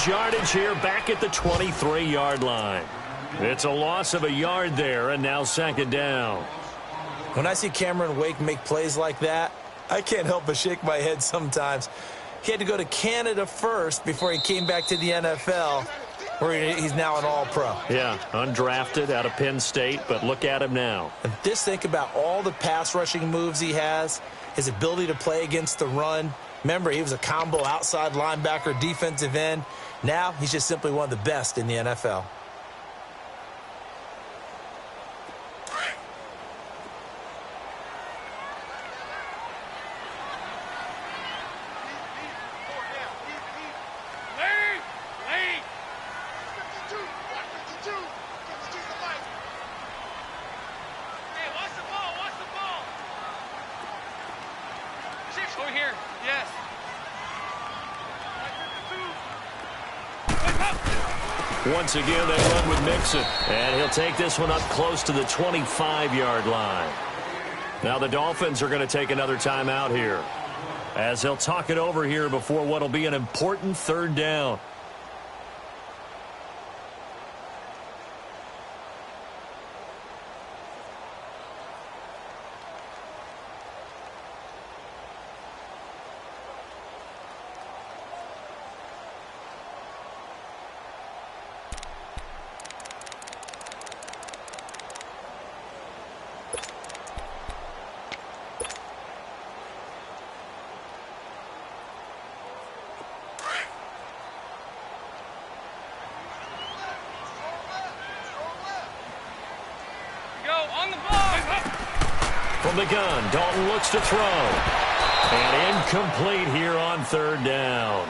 lose yardage here back at the 23-yard line. It's a loss of a yard there, and now second down. When I see Cameron Wake make plays like that, I can't help but shake my head sometimes. He had to go to Canada first before he came back to the NFL, where he's now an all-pro. Yeah, undrafted out of Penn State, but look at him now. And just think about all the pass-rushing moves he has, his ability to play against the run. Remember, he was a combo outside linebacker, defensive end. Now he's just simply one of the best in the NFL. Once again, they run with Mixon. And he'll take this one up close to the 25-yard line. Now the Dolphins are going to take another timeout here, as they'll talk it over here before what will be an important third down. From the gun, Dalton looks to throw. And incomplete here on third down.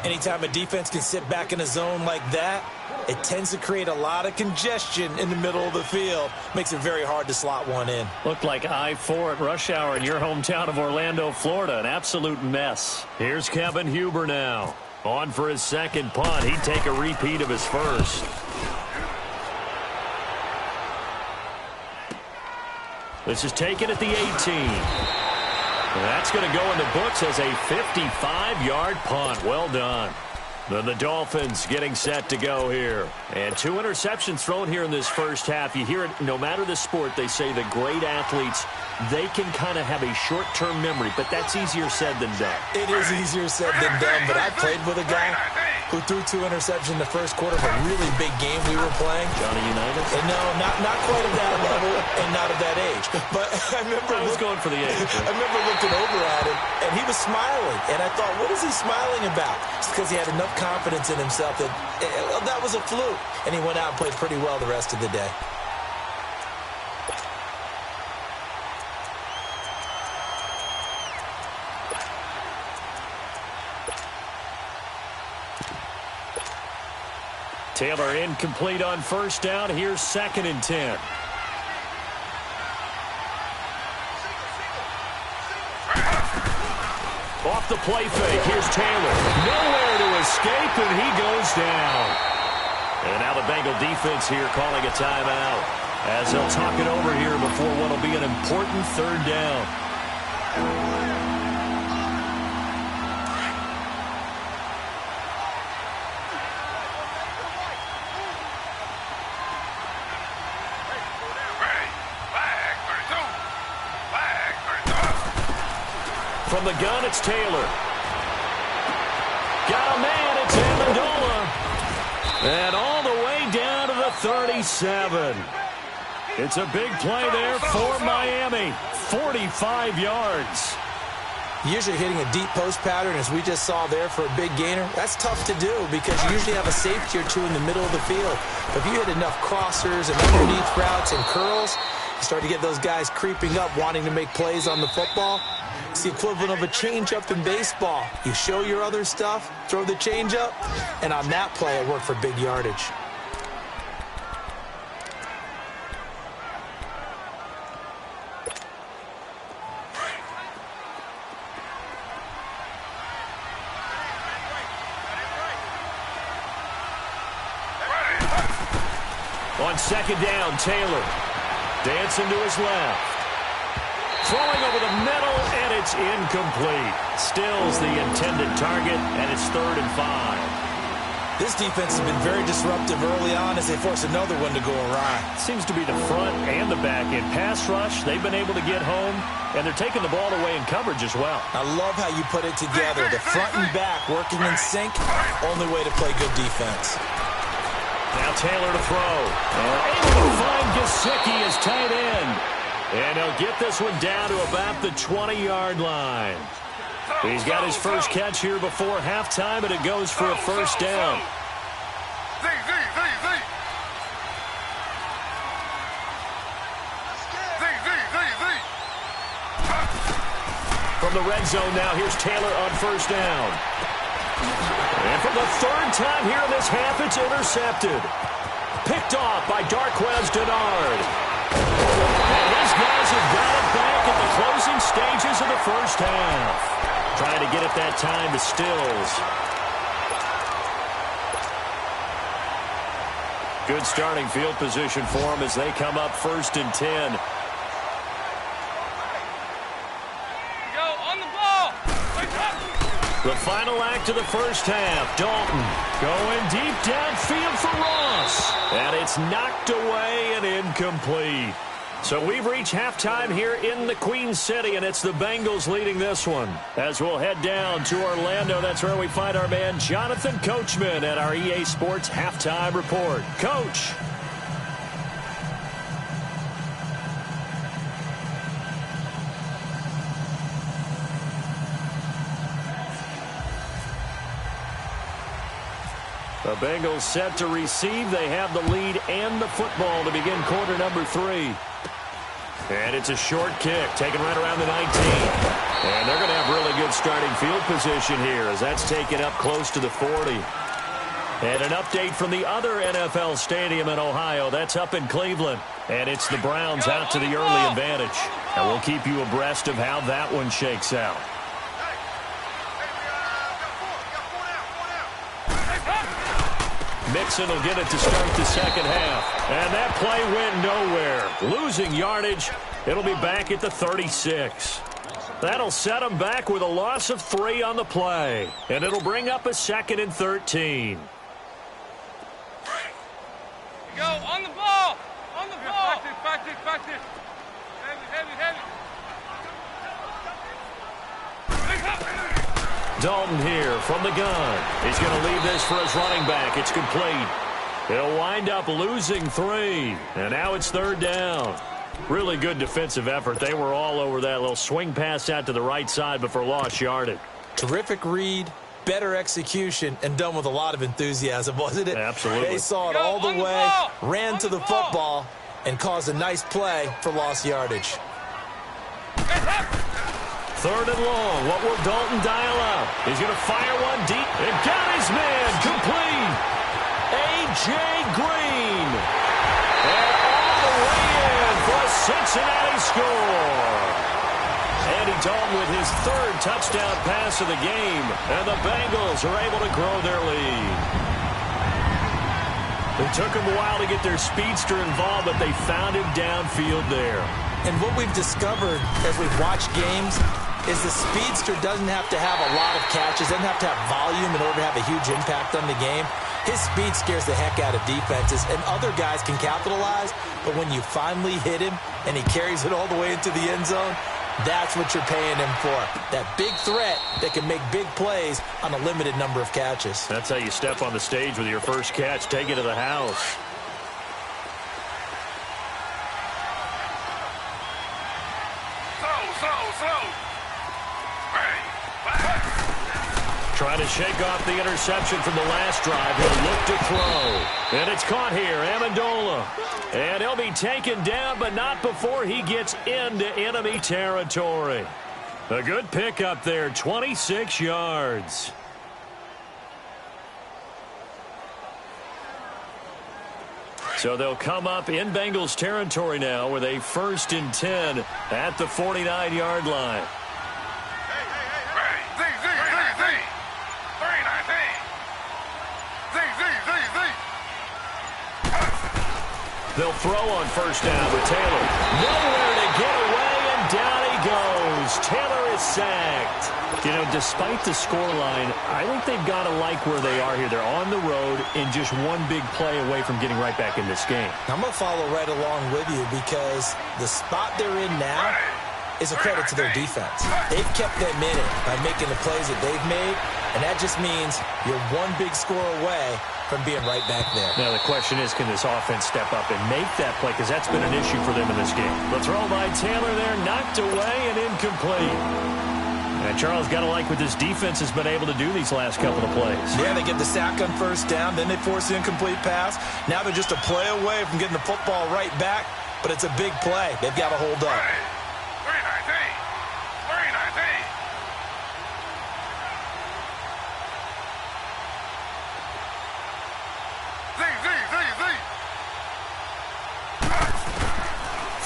Anytime a defense can sit back in a zone like that, it tends to create a lot of congestion in the middle of the field. Makes it very hard to slot one in. Looked like I-4 at rush hour in your hometown of Orlando, Florida. An absolute mess. Here's Kevin Huber now. On for his second punt. He'd take a repeat of his first. This is taken at the 18. And that's going to go in the books as a 55-yard punt. Well done. Then the Dolphins getting set to go here. And 2 interceptions thrown here in this first half. You hear it, no matter the sport, they say the great athletes, they can kind of have a short-term memory, but that's easier said than done. It is easier said than done, but I played with a guy who threw 2 interceptions in the first quarter of a really big game we were playing. Johnny Unitas? And no, not quite at that level and not at that age. But I was going for the age. I remember looking over at him, and he was smiling. And I thought, what is he smiling about? It's because he had enough confidence in himself that that was a fluke. And he went out and played pretty well the rest of the day. Taylor incomplete on first down. Here's 2nd and 10. Off the play fake. Here's Taylor. Nowhere to escape, and he goes down. And now the Bengal defense here calling a timeout, as they'll talk it over here before what will be an important third down. From the gun, it's Taylor. Got a man, it's Amendola. And all the way down to the 37. It's a big play there for Miami. 45 yards. Usually hitting a deep post pattern, as we just saw there, for a big gainer, that's tough to do because you usually have a safety or 2 in the middle of the field. But if you hit enough crossers and underneath routes and curls, you start to get those guys creeping up, wanting to make plays on the football. It's the equivalent of a change-up in baseball. You show your other stuff, throw the change-up, and on that play, it worked for big yardage. On 2nd down, Taylor dancing to his left. Throwing over the middle, and it's incomplete. Stills the intended target, and it's 3rd and 5. This defense has been very disruptive early on as they force another one to go awry. Seems to be the front and the back end. Pass rush, they've been able to get home, and they're taking the ball away in coverage as well. I love how you put it together. The front and back working in sync, only way to play good defense. Now Taylor to throw. Able to find Gesicki as tight end. And he'll get this one down to about the 20-yard line. He's got his first catch here before halftime, and it goes for a first down. From the red zone now, here's Taylor on first down. And for the 3rd time here in this half, it's intercepted. Picked off by Darquez Dennard. And his guys have got it back at the closing stages of the first half. Trying to get it that time to Stills. Good starting field position for them as they come up 1st and 10. Go on the ball. The final act of the first half. Dalton going deep downfield for Ross. And it's knocked away and incomplete. So we've reached halftime here in the Queen City, and it's the Bengals leading this one. As we'll head down to Orlando, that's where we find our man Jonathan Coachman at our EA Sports Halftime Report. Coach. The Bengals set to receive. They have the lead and the football to begin quarter number 3. And it's a short kick, taken right around the 19. And they're going to have really good starting field position here as that's taken up close to the 40. And an update from the other NFL stadium in Ohio. That's up in Cleveland. And it's the Browns out to the early advantage. And we'll keep you abreast of how that one shakes out. Mixon will get it to start the second half. And that play went nowhere. Losing yardage. It'll be back at the 36. That'll set them back with a loss of 3 on the play. And it'll bring up a 2nd and 13. Go on the ball. On the ball. Back it. Heavy. Dalton here from the gun. He's going to leave this for his running back. It's complete. He'll wind up losing 3. And now it's 3rd down. Really good defensive effort. They were all over that little swing pass out to the right side before lost yardage. Terrific read, better execution, and done with a lot of enthusiasm, wasn't it? Absolutely. They saw it all the way, ran to the football, and caused a nice play for lost yardage. 3rd and long. What will Dalton dial up? He's going to fire one deep. And got his man. Complete. A.J. Green. And all the way in for a Cincinnati score. Andy Dalton with his 3rd touchdown pass of the game. And the Bengals are able to grow their lead. It took them a while to get their speedster involved, but they found him downfield there. And what we've discovered as we've watched games is the speedster doesn't have to have a lot of catches, doesn't have to have volume in order to have a huge impact on the game. His speed scares the heck out of defenses, and other guys can capitalize, but when you finally hit him and he carries it all the way into the end zone, that's what you're paying him for. That big threat that can make big plays on a limited number of catches. That's how you step on the stage with your first catch. Take it to the house. Trying to shake off the interception from the last drive. He'll look to throw. And it's caught here, Amendola. And he'll be taken down, but not before he gets into enemy territory. A good pickup there, 26 yards. So they'll come up in Bengals territory now with a 1st and 10 at the 49-yard line. They'll throw on first down with Taylor. Nowhere to get away, and down he goes. Taylor is sacked. You know, despite the scoreline, I think they've got to like where they are here. They're on the road and just one big play away from getting right back in this game. I'm going to follow right along with you because the spot they're in now is a credit to their defense. They've kept them in it by making the plays that they've made, and that just means you're one big score away from being right back there. Now, the question is, can this offense step up and make that play? Because that's been an issue for them in this game. The throw by Taylor there, knocked away and incomplete. And Charles, got to like what this defense has been able to do these last couple of plays. Yeah, they get the sack on first down, then they force the incomplete pass. Now they're just a play away from getting the football right back, but it's a big play. They've got to hold up.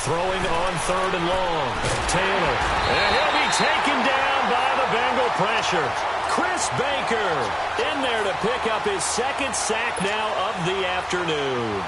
Throwing on 3rd and long. Taylor. And he'll be taken down by the Bengal pressure. Chris Baker in there to pick up his 2nd sack now of the afternoon.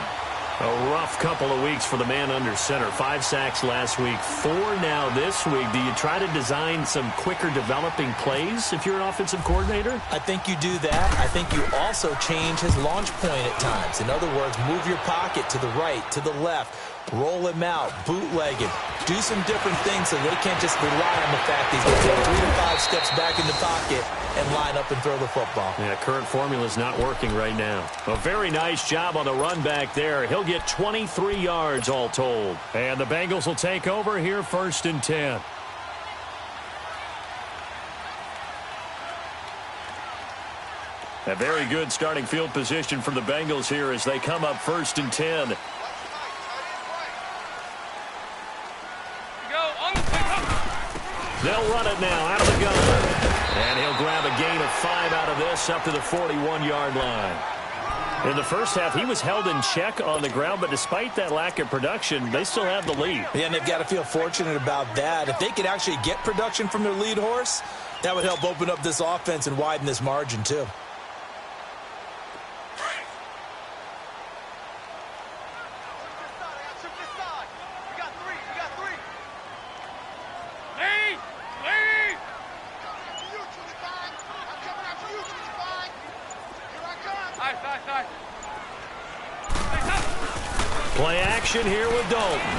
A rough couple of weeks for the man under center. 5 sacks last week, 4 now this week. Do you try to design some quicker developing plays if you're an offensive coordinator? I think you do that. I think you also change his launch point at times. In other words, move your pocket to the right, to the left, roll him out, bootleg him. Do some different things so they can't just rely on the fact that he's going to take 3 to 5 steps back in the pocket and line up and throw the football. Yeah, current formula is not working right now. A very nice job on the run back there. He'll get 23 yards all told. And the Bengals will take over here 1st and 10. A very good starting field position for the Bengals here as they come up 1st and 10. They'll run it now out of the gun. And he'll grab a gain of 5 out of this up to the 41-yard line. In the first half, he was held in check on the ground, but despite that lack of production, they still have the lead. Yeah, and they've got to feel fortunate about that. If they could actually get production from their lead horse, that would help open up this offense and widen this margin, too. Play action here with Dalton.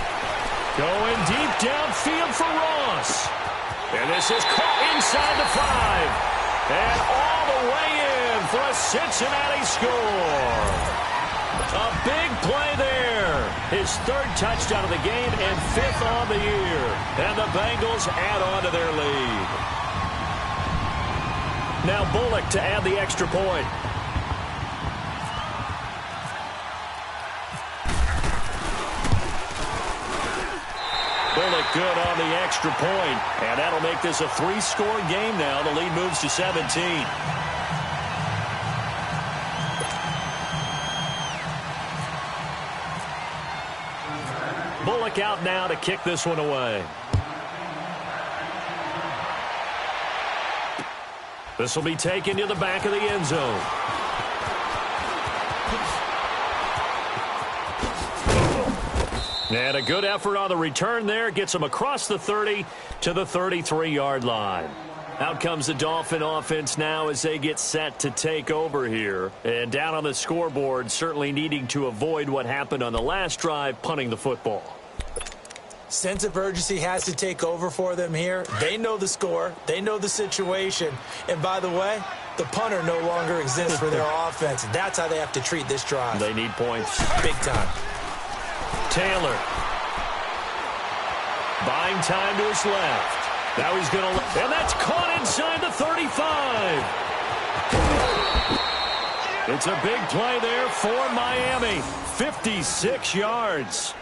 Going deep downfield for Ross. And this is caught inside the 5. And all the way in for a Cincinnati score. A big play there. His 3rd touchdown of the game and 5th on the year. And the Bengals add on to their lead. Now Bullock to add the extra point. Bullock good on the extra point. And that'll make this a 3-score game now. The lead moves to 17. Bullock out now to kick this one away. This will be taken to the back of the end zone. And a good effort on the return there. Gets him across the 30 to the 33-yard line. Out comes the Dolphin offense now as they get set to take over here. And down on the scoreboard, certainly needing to avoid what happened on the last drive, punting the football. Sense of urgency has to take over for them here. They know the score. They know the situation. And by the way, the punter no longer exists for their offense. That's how they have to treat this drive. They need points. Big time. Taylor. Buying time to his left. Now he's going to... And that's caught inside the 35. It's a big play there for Miami. 56 yards.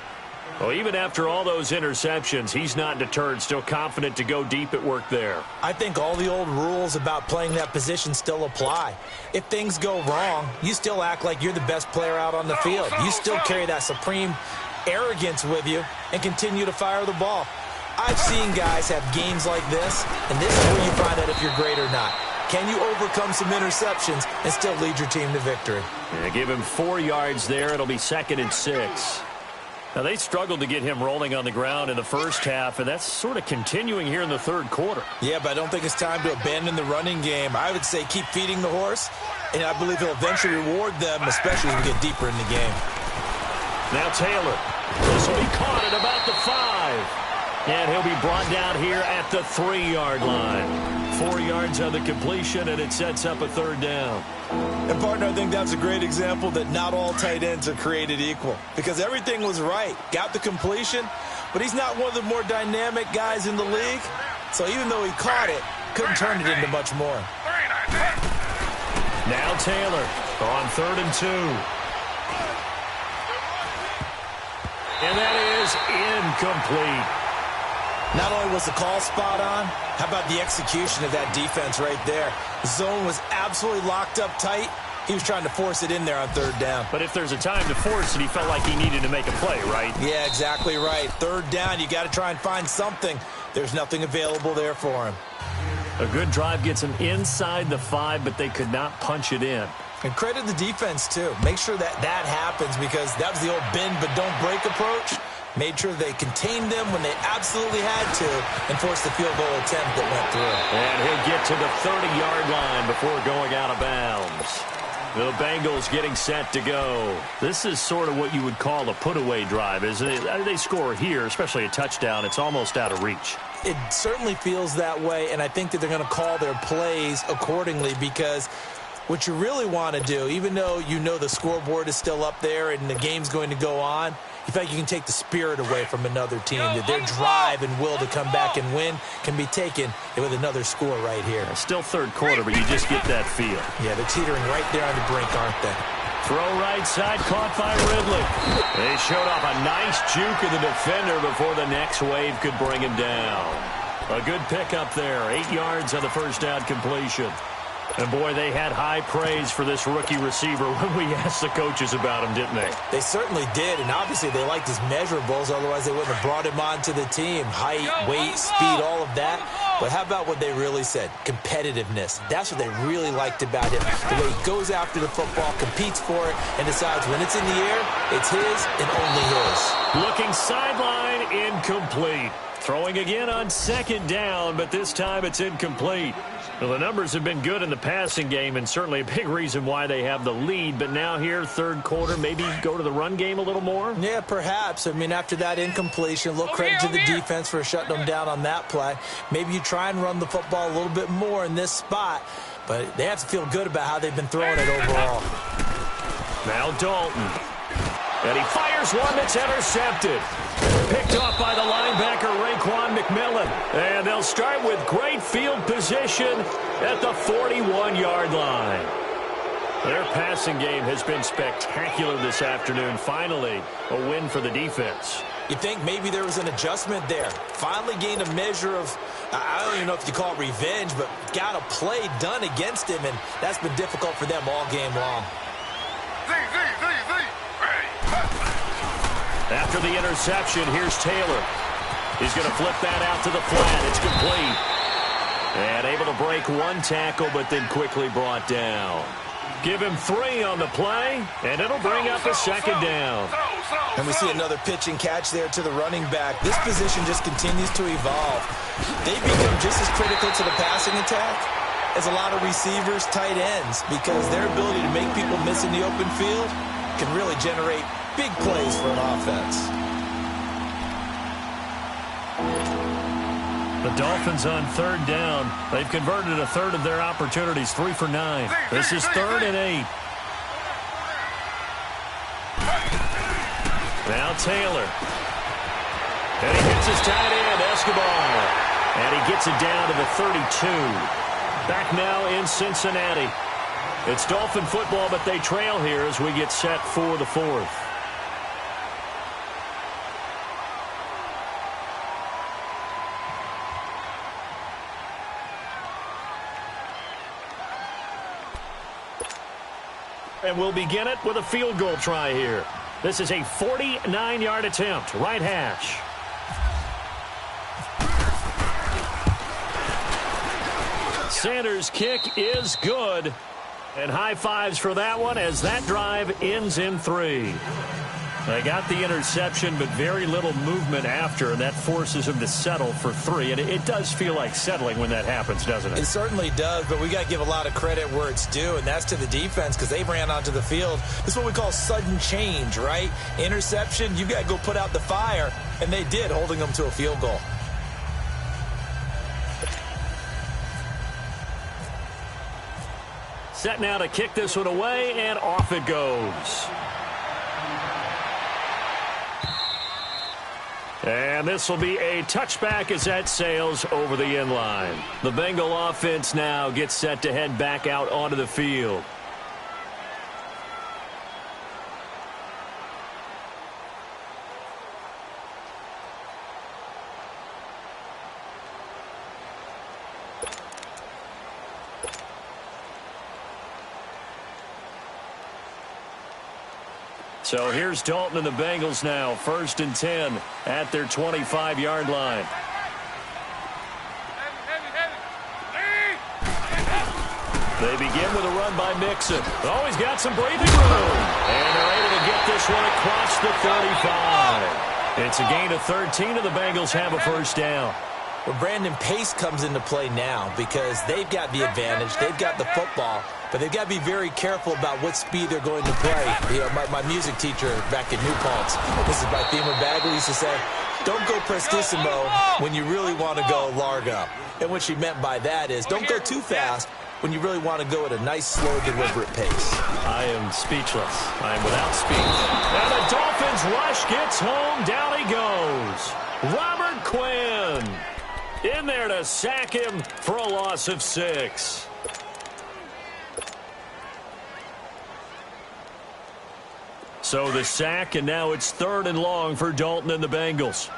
Well, even after all those interceptions, he's not deterred, still confident to go deep at work there. I think all the old rules about playing that position still apply. If things go wrong, you still act like you're the best player out on the field. You still carry that supreme arrogance with you and continue to fire the ball. I've seen guys have games like this, and this is where you find out if you're great or not. Can you overcome some interceptions and still lead your team to victory? Yeah, give him 4 yards there. It'll be 2nd and 6. Now, they struggled to get him rolling on the ground in the first half, and that's sort of continuing here in the third quarter. Yeah, but I don't think it's time to abandon the running game. I would say keep feeding the horse, and I believe he'll eventually reward them, especially as we get deeper in the game. Now Taylor. This will be caught at about the 5. And he'll be brought down here at the 3-yard line. 4 yards on the completion, and it sets up a third down. And, partner, I think that's a great example that not all tight ends are created equal. Because everything was right. Got the completion, but he's not one of the more dynamic guys in the league. So even though he caught it, couldn't turn it into much more. Now Taylor on 3rd and 2. And that is incomplete. Not only was the call spot on, how about the execution of that defense right there? The zone was absolutely locked up tight. He was trying to force it in there on 3rd down. But if there's a time to force it, he felt like he needed to make a play, right? Yeah, exactly right. 3rd down, you got to try and find something. There's nothing available there for him. A good drive gets him inside the 5, but they could not punch it in. And credit the defense, too. Make sure that happens, because that was the old bend but don't break approach. Made sure they contained them when they absolutely had to and forced the field goal attempt that went through. And he'll get to the 30-yard line before going out of bounds. The Bengals getting set to go. This is sort of what you would call a put-away drive, isn't it? They score here, especially a touchdown. It's almost out of reach. It certainly feels that way, and I think that they're going to call their plays accordingly, because what you really want to do, even though you know the scoreboard is still up there and the game's going to go on, you feel like you can take the spirit away from another team, that their drive and will to come back and win can be taken with another score right here. Still 3rd quarter, but you just get that feel. Yeah, they're teetering right there on the brink, aren't they? Throw right side, caught by Ridley. They showed off a nice juke of the defender before the next wave could bring him down. A good pickup there, 8 yards on the first down completion. And, boy, they had high praise for this rookie receiver when we asked the coaches about him, didn't they? They certainly did, and obviously they liked his measurables, otherwise they wouldn't have brought him onto the team. Height, weight, speed, all of that. But how about what they really said? Competitiveness. That's what they really liked about him. The way he goes after the football, competes for it, and decides when it's in the air, it's his and only his. Looking sideline, incomplete. Throwing again on 2nd down, but this time it's incomplete. Well, the numbers have been good in the passing game, and certainly a big reason why they have the lead. But now here, 3rd quarter, maybe go to the run game a little more? Yeah, perhaps. I mean, after that incompletion, a little credit to the defense for shutting them down on that play. Maybe you try and run the football a little bit more in this spot, but they have to feel good about how they've been throwing it overall. Now Dalton. And he fires one that's intercepted. Picked off by the linebacker, Raekwon McMillan. And they'll start with great field position at the 41-yard line. Their passing game has been spectacular this afternoon. Finally, a win for the defense. You think maybe there was an adjustment there. Finally gained a measure of, I don't even know if you call it revenge, but got a play done against him, and that's been difficult for them all game long. After the interception, here's Taylor. He's going to flip that out to the flat. It's complete. And able to break one tackle, but then quickly brought down. Give him 3 on the play, and it'll bring up a 2nd down. And we see another pitch and catch there to the running back. This position just continues to evolve. They become just as critical to the passing attack as a lot of receivers, tight ends, because their ability to make people miss in the open field can really generate big plays for an offense. The Dolphins on 3rd down. They've converted a third of their opportunities, 3 for 9. This is 3rd and 8. Now Taylor. And he hits his tight end, Escobar. And he gets it down to the 32. Back now in Cincinnati. It's Dolphin football, but they trail here as we get set for the 4th. And we'll begin it with a field goal try here. This is a 49-yard attempt, right hash. Sanders' kick is good. And high fives for that one as that drive ends in 3. They got the interception, but very little movement after, and that forces him to settle for 3. And it does feel like settling when that happens, doesn't it? It certainly does, but we got to give a lot of credit where it's due, and that's to the defense because they ran onto the field. This is what we call sudden change, right? Interception, you got to go put out the fire, and they did, holding them to a field goal. Set now to kick this one away, and off it goes. And this will be a touchback as that sails over the end line. The Bengal offense now gets set to head back out onto the field. So here's Dalton and the Bengals now, 1st and 10 at their 25-yard line. They begin with a run by Mixon. Always got some breathing room. And they're able to get this one across the 35. It's a gain of 13, and the Bengals have a first down. Well, Brandon, pace comes into play now because they've got the advantage. They've got the football, but they've got to be very careful about what speed they're going to play. You know, my music teacher back at New Paltz, this is my Beamer Bagley, used to say, don't go prestissimo when you really want to go largo. And what she meant by that is don't go too fast when you really want to go at a nice, slow, deliberate pace. I am speechless. I am without speech. And the Dolphins rush gets home. Down he goes. Robert Quinn in there to sack him for a loss of 6. So the sack, and now it's 3rd and long for Dalton and the Bengals.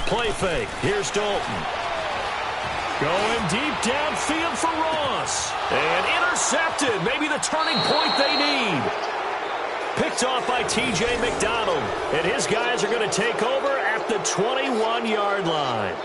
Play fake. Here's Dalton. Going deep downfield for Ross. And intercepted. Maybe the turning point they need. Picked off by T.J. McDonald. And his guys are going to take over at the 21-yard line.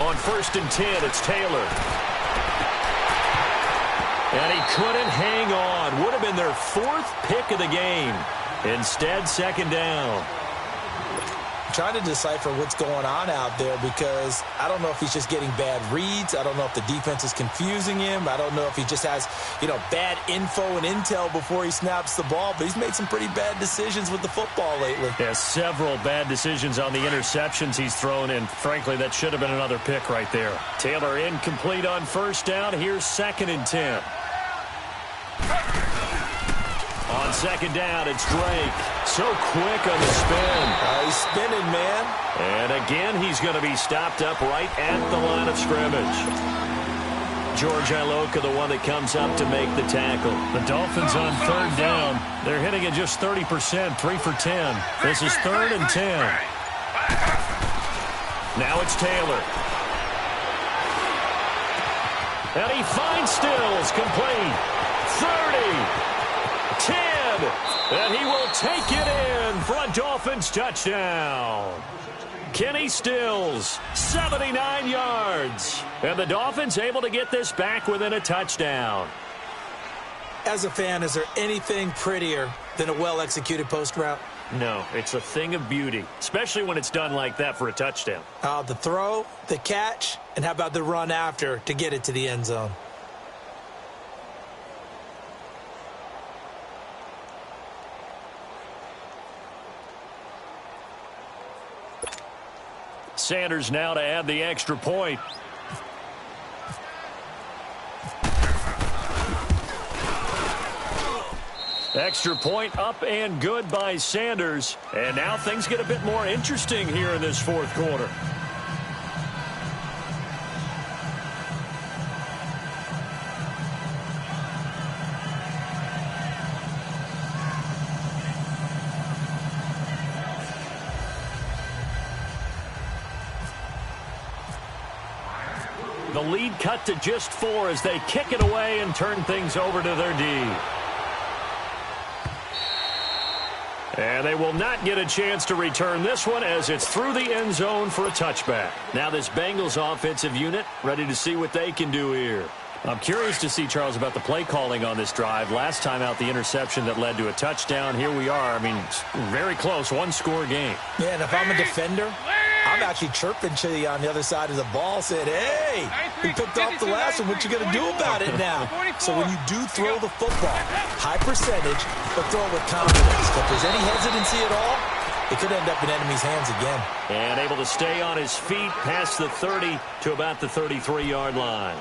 On 1st and 10, it's Taylor. And he couldn't hang on. Would have been their 4th pick of the game. Instead, 2nd down. I'm trying to decipher what's going on out there because I don't know if he's just getting bad reads. I don't know if the defense is confusing him. I don't know if he just has, bad info and intel before he snaps the ball. But he's made some pretty bad decisions with the football lately. Yeah, several bad decisions on the interceptions he's thrown in. Frankly, that should have been another pick right there. Taylor incomplete on 1st down. Here's 2nd and 10. On 2nd down, it's Drake. So quick on the spin. He's spinning, man. And again, he's going to be stopped up right at the line of scrimmage. George Iloka, the one that comes up to make the tackle. The Dolphins on 3rd down. They're hitting at just 30%, 3 for 10. This is 3rd and 10. Now it's Taylor. And he finds Stills, complete. 30. 10, and he will take it in for a Dolphins touchdown. Kenny Stills, 79 yards. And the Dolphins able to get this back within a touchdown. As a fan, is there anything prettier than a well-executed post route? No, it's a thing of beauty, especially when it's done like that for a touchdown. The throw, the catch, and how about the run after to get it to the end zone? Sanders now to add the extra point. Extra point up and good by Sanders. And now things get a bit more interesting here in this fourth quarter. The lead cut to just 4 as they kick it away and turn things over to their D. And they will not get a chance to return this one as it's through the end zone for a touchback. Now this Bengals offensive unit ready to see what they can do here. I'm curious to see, Charles, about the play calling on this drive. Last time out, the interception that led to a touchdown. Here we are. I mean, very close, one-score game. Yeah, and if I'm a defender, I'm actually chirping to you on the other side of the ball, saying, hey, we picked off the last one. What you going to do about it now? So when you do throw the football, high percentage, but throw it with confidence. If there's any hesitancy at all, it could end up in enemy's hands again. And able to stay on his feet past the 30 to about the 33-yard line.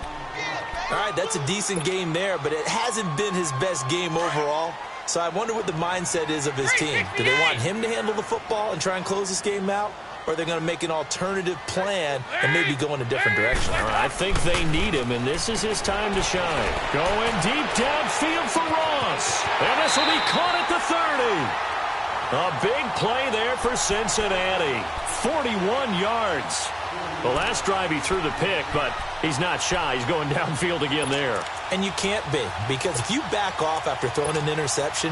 All right, that's a decent game there, but it hasn't been his best game overall. So I wonder what the mindset is of his team. Do they want him to handle the football and try and close this game out? Or are they going to make an alternative plan and maybe go in a different direction? I think they need him, and this is his time to shine. Going deep downfield for Ross. And this will be caught at the 30. A big play there for Cincinnati. 41 yards. The last drive he threw the pick, but he's not shy. He's going downfield again there. And you can't be, because if you back off after throwing an interception,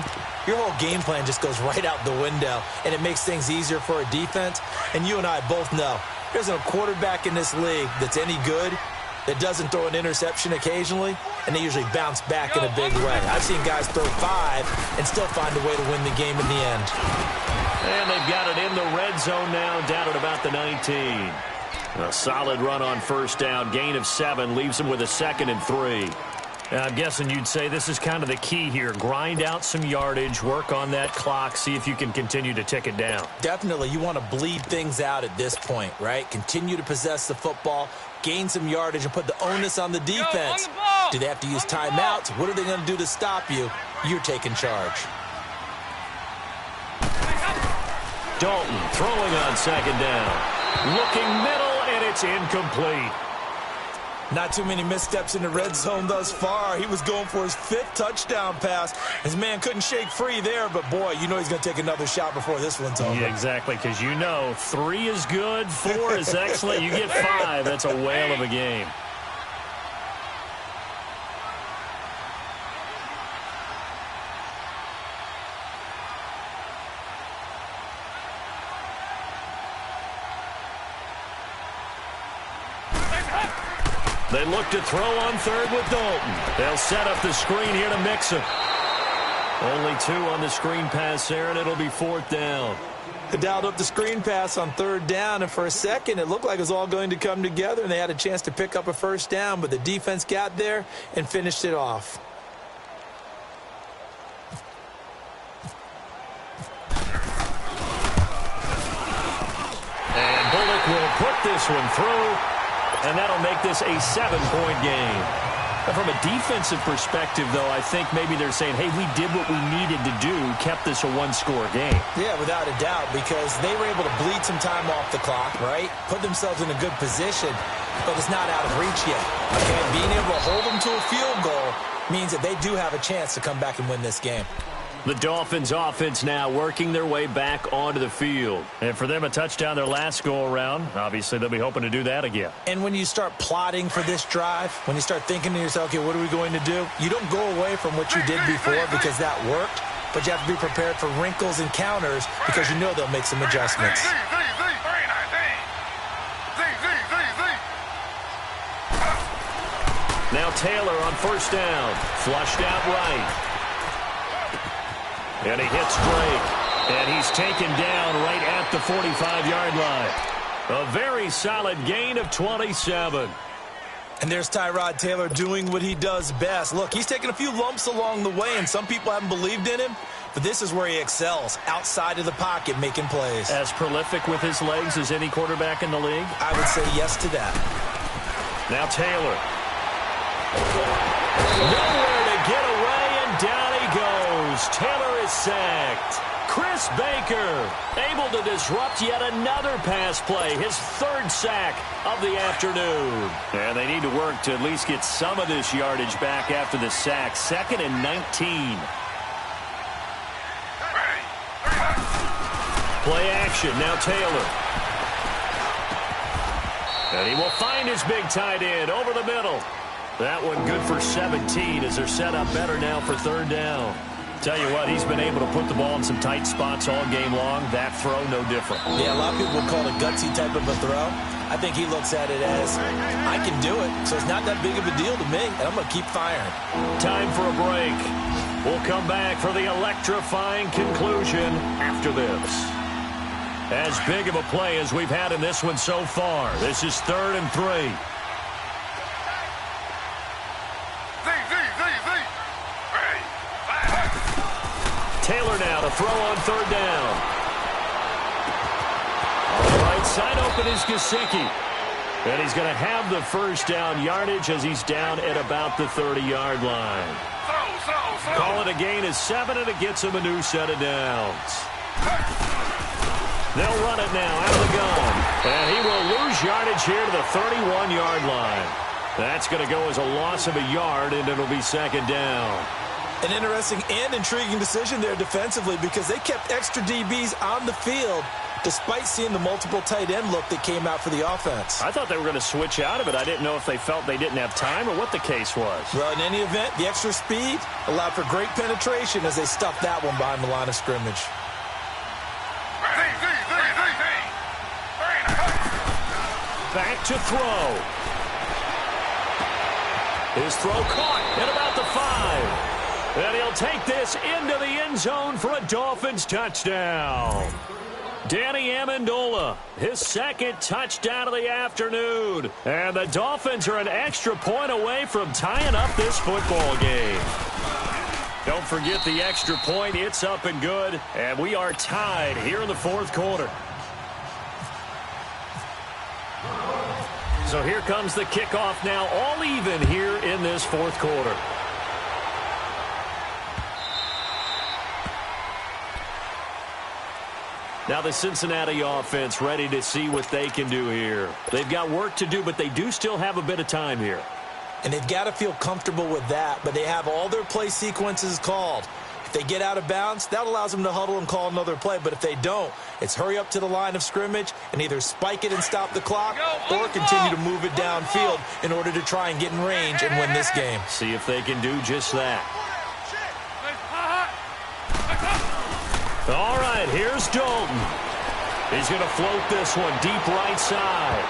your whole game plan just goes right out the window, and it makes things easier for a defense. And you and I both know there's no quarterback in this league that's any good that doesn't throw an interception occasionally, and they usually bounce back in a big way. I've seen guys throw 5 and still find a way to win the game in the end. And they've got it in the red zone now, down at about the 19. A solid run on first down. Gain of 7 leaves them with a 2nd and 3. I'm guessing you'd say this is kind of the key here. Grind out some yardage, work on that clock, see if you can continue to tick it down. Definitely. You want to bleed things out at this point, right? Continue to possess the football, gain some yardage, and put the onus on the defense. Do they have to use timeouts? What are they going to do to stop you? You're taking charge. Dalton throwing on 2nd down. Looking middle, and it's incomplete. Not too many missteps in the red zone thus far. He was going for his 5th touchdown pass. His man couldn't shake free there, but boy, you know he's going to take another shot before this one's over. Yeah, exactly, because you know 3 is good, 4 is excellent. You get 5, that's a whale of a game. They look to throw on 3rd with Dalton. They'll set up the screen here to mix it. Only 2 on the screen pass there, and it'll be 4th down. They dialed up the screen pass on 3rd down, and for a second, it looked like it was all going to come together, and they had a chance to pick up a first down, but the defense got there and finished it off. And Bullock will put this one through. And that'll make this a 7-point game. And from a defensive perspective, though, I think maybe they're saying, hey, we did what we needed to do, kept this a 1-score game. Yeah, without a doubt, because they were able to bleed some time off the clock, right? Put themselves in a good position, but it's not out of reach yet. Okay, being able to hold them to a field goal means that they do have a chance to come back and win this game. The Dolphins offense now working their way back onto the field. And for them, a touchdown their last go-around. Obviously, they'll be hoping to do that again. And when you start plotting for this drive, when you start thinking to yourself, okay, what are we going to do? You don't go away from what you did before because that worked, but you have to be prepared for wrinkles and counters because you know they'll make some adjustments. Now Taylor on first down. Flushed out right. And he hits Drake. And he's taken down right at the 45-yard line. A very solid gain of 27. And there's Tyrod Taylor doing what he does best. Look, he's taken a few lumps along the way, and some people haven't believed in him. But this is where he excels, outside of the pocket, making plays. As prolific with his legs as any quarterback in the league? I would say yes to that. Now Taylor. Nowhere to get away, and down he goes. Taylor is sacked. Chris Baker able to disrupt yet another pass play, his third sack of the afternoon. And they need to work to at least get some of this yardage back after the sack. 2nd and 19. Play action, now Taylor. And he will find his big tight end over the middle. That one good for 17 as they're set up better now for 3rd down. Tell you what, he's been able to put the ball in some tight spots all game long. That throw, no different. Yeah, a lot of people would call it a gutsy type of a throw. I think he looks at it as, I can do it, so it's not that big of a deal to me, and I'm going to keep firing. Time for a break. We'll come back for the electrifying conclusion after this. As big of a play as we've had in this one so far. This is 3rd and 3. Taylor now to throw on 3rd down. On the right side open is Gesicki. And he's going to have the first down yardage as he's down at about the 30-yard line. Call it a gain of 7, and it gets him a new set of downs. They'll run it now out of the gun. And he will lose yardage here to the 31-yard line. That's going to go as a loss of a yard, and it'll be 2nd down. An interesting and intriguing decision there defensively because they kept extra DBs on the field despite seeing the multiple tight end look that came out for the offense. I thought they were going to switch out of it. I didn't know if they felt they didn't have time or what the case was. Well, in any event, the extra speed allowed for great penetration as they stuffed that one behind the line of scrimmage. Back to throw. His throw caught at about the 5. And he'll take this into the end zone for a Dolphins touchdown. Danny Amendola, his 2nd touchdown of the afternoon. And the Dolphins are an extra point away from tying up this football game. Don't forget the extra point. It's up and good. And we are tied here in the 4th quarter. So here comes the kickoff now, all even here in this 4th quarter. Now the Cincinnati offense ready to see what they can do here. They've got work to do, but they do still have a bit of time here. And they've got to feel comfortable with that, but they have all their play sequences called. If they get out of bounds, that allows them to huddle and call another play. But if they don't, it's hurry up to the line of scrimmage and either spike it and stop the clock or continue to move it downfield in order to try and get in range and win this game. See if they can do just that. All right, here's Dalton. He's going to float this one deep right side.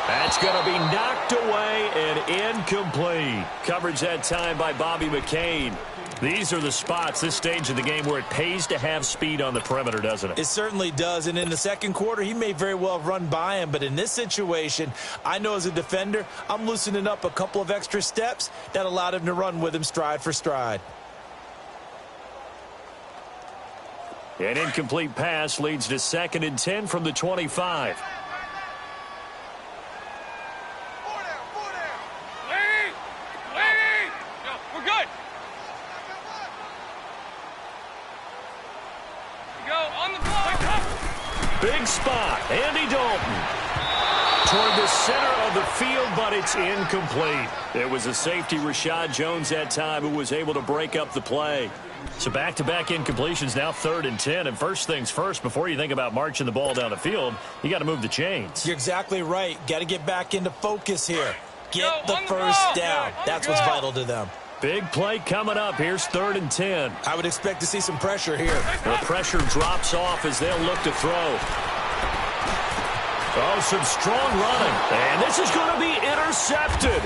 That's going to be knocked away and incomplete. Coverage that time by Bobby McCain. These are the spots, this stage of the game, where it pays to have speed on the perimeter, doesn't it? It certainly does, and in the 2nd quarter, he may very well run by him, but in this situation, I know as a defender, I'm loosening up a couple of extra steps that allowed him to run with him stride for stride. An incomplete pass leads to 2nd and 10 from the 25. We're good. Go on the ball. Big spot, Andy Dalton. Toward the center of the field, but it's incomplete. It was a safety, Rashad Jones, that time, who was able to break up the play. So back-to-back incompletions, now 3rd and 10. And first things first, before you think about marching the ball down the field, you got to move the chains. You're exactly right. Got to get back into focus here. Get the first down. That's what's vital to them. Big play coming up. Here's 3rd and 10. I would expect to see some pressure here. The pressure drops off as they'll look to throw. Oh, some strong running. And this is going to be intercepted.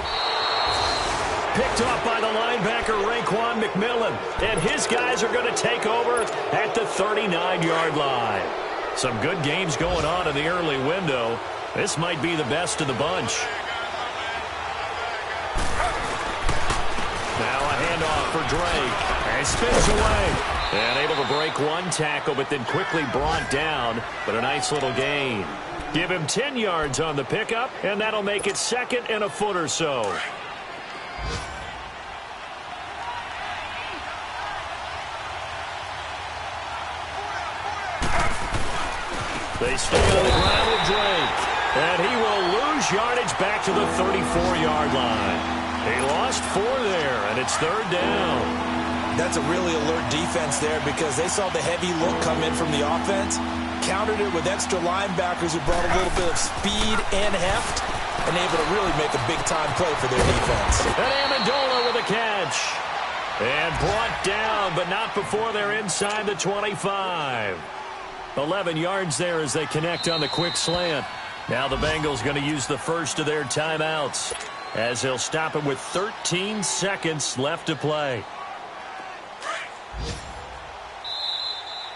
Picked off by the linebacker, Raekwon McMillan. And his guys are going to take over at the 39-yard line. Some good games going on in the early window. This might be the best of the bunch. Now a handoff for Drake. And spins away. And able to break one tackle, but then quickly brought down. But a nice little gain. Give him 10 yards on the pickup, and that'll make it 2nd and a foot or so. They stay on the ground with Drake. And he will lose yardage back to the 34-yard line. He lost 4 there, and it's 3rd down. That's a really alert defense there because they saw the heavy look come in from the offense, countered it with extra linebackers who brought a little bit of speed and heft, and able to really make a big-time play for their defense. And Amendola with a catch. And brought down, but not before they're inside the 25. 11 yards there as they connect on the quick slant. Now the Bengals going to use the first of their timeouts as they'll stop it with 13 seconds left to play.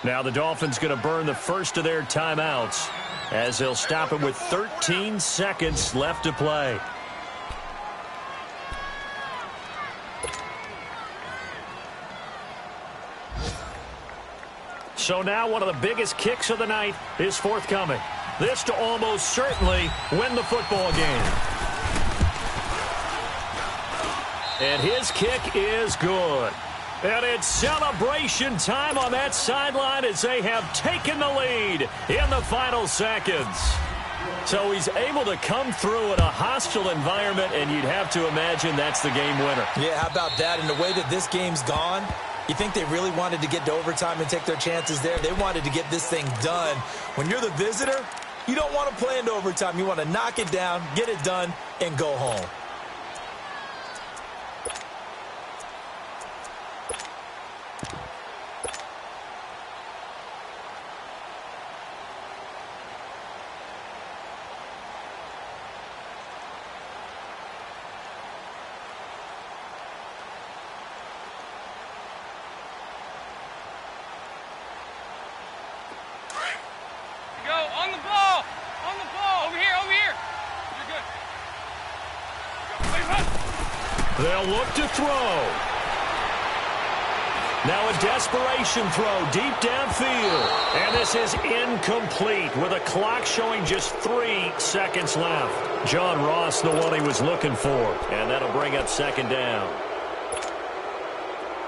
Now the Dolphins going to burn the first of their timeouts as they'll stop it with 13 seconds left to play. So now one of the biggest kicks of the night is forthcoming. This to almost certainly win the football game. And his kick is good. And it's celebration time on that sideline as they have taken the lead in the final seconds. So he's able to come through in a hostile environment, and you'd have to imagine that's the game winner. Yeah, how about that? And the way that this game's gone, you think they really wanted to get to overtime and take their chances there? They wanted to get this thing done. When you're the visitor, you don't want to play into overtime. You want to knock it down, get it done, and go home. They'll look to throw. Now a desperation throw deep downfield. And this is incomplete with a clock showing just 3 seconds left. John Ross, the one he was looking for. And that'll bring up 2nd down.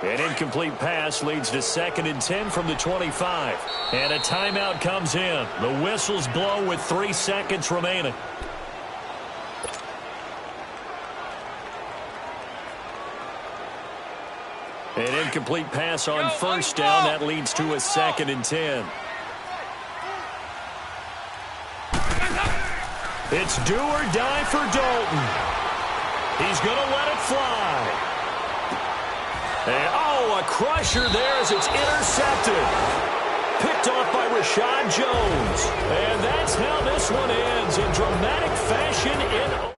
An incomplete pass leads to 2nd and 10 from the 25. And a timeout comes in. The whistles blow with 3 seconds remaining. An incomplete pass on 1st down. That leads to a 2nd and 10. It's do or die for Dalton. He's going to let it fly. And, oh, a crusher there as it's intercepted. Picked off by Rashad Jones. And that's how this one ends in dramatic fashion in